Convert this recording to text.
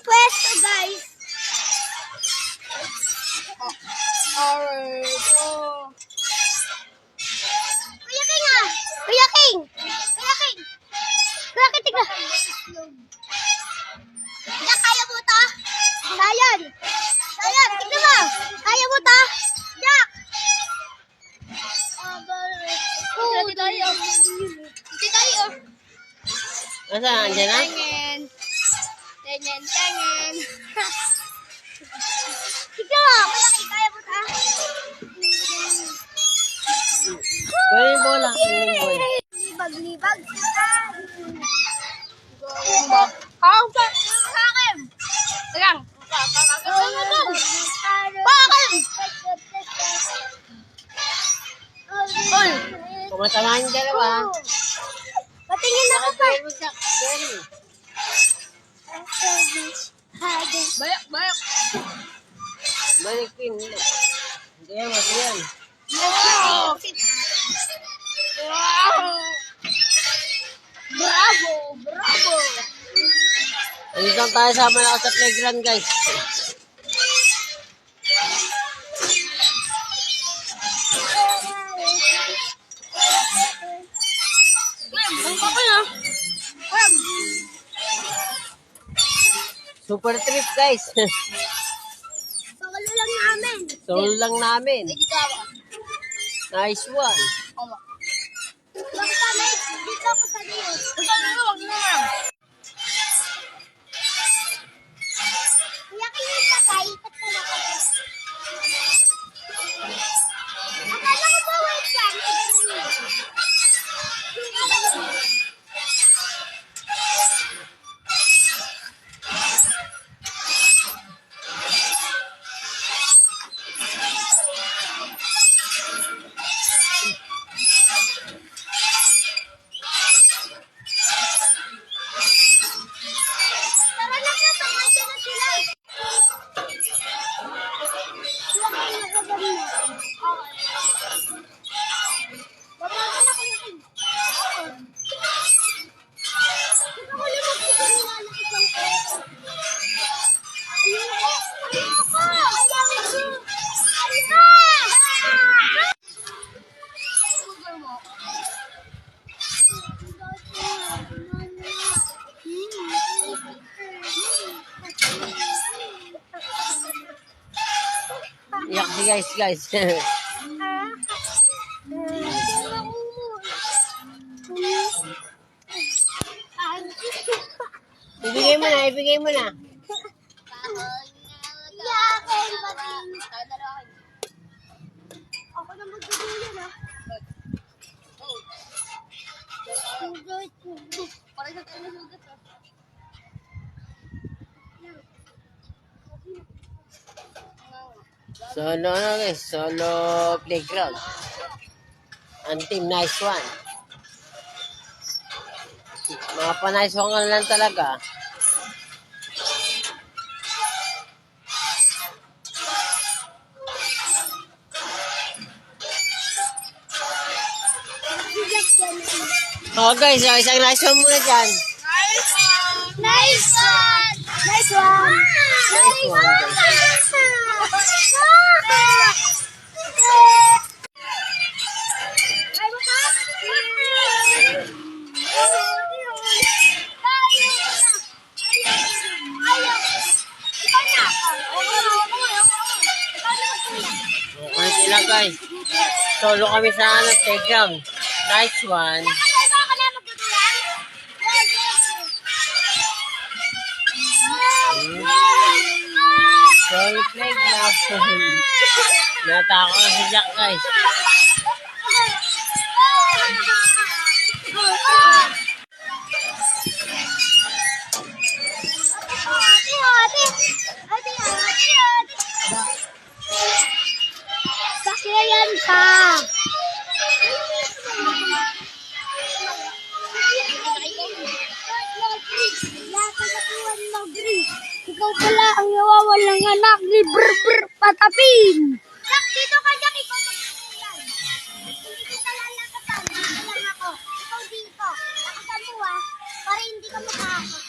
pwesto, guys. Alright. Oh. Kuya King ah! Kuya King! Kuya King! Kuya King, tignan. Jack, kaya mo ito? Dayan! Dayan, tignan mo! Kaya mo ito? Jack! Dito tayo. Dito tayo. Nasaan? Andiyan na? Tengen. Tengen, tengen. Tignan mo! Kuya King, kaya mo ito? Kunin yung bola. Kunin yung bola. Libag-libag. Ang sa akin. Lang. Bakit? Uy! Kumatamahan yung dalawa. Patingin ako pa. Bakit mo siya? Jerry. Bayak, bayak. Balik pin. Hindi yan, wag yan. Wow! Wow! Bravo! Bravo! Ayun lang tayo sa malakas sa playground, guys. Ang kapal ah. Super trip, guys. Pangalo lang namin. Solo lang namin. Dito ako. Nice one. Oma. Bakit kami? Dito ako sa Rio. Ito na, wag na lang. Kuya King yung sakay. Ba't ka nakapag? Akala ko ba wait yan? Tara na nga, pangayos na sila. Kuya King, nakabari na. Baba ka na, Kuya King. Ikaw ko limag ko sa nilalaki ng pera. Ayoko! Ayoko! Ayoko! Sugar mo. Iyak si guys. Ibigay mo na, ibigay mo na. Yakin, bating. Ako na magduduyan ah. Sugat, sugat. Parang sa tayo na sugat ah. Solo guys, solo playground. Ang team, nice one. Mga pa-nice one ka lang talaga. Oh guys, isang nice one muna dyan. Nice one! Nice one! Nice one, guys. Okay sila guys. Solo kami sa playground. Nice one. Solo playground. Natako na si Jack guys. Sakyayan ka. Ikaw pala ang nawawalang anak ni Brr Patapin. Jack, dito ka, Jack. Ikaw magtutuyan. Hindi kita lalakasan. Dito lang ako. Ikaw dito. Lakasan mo para hindi ka makaka.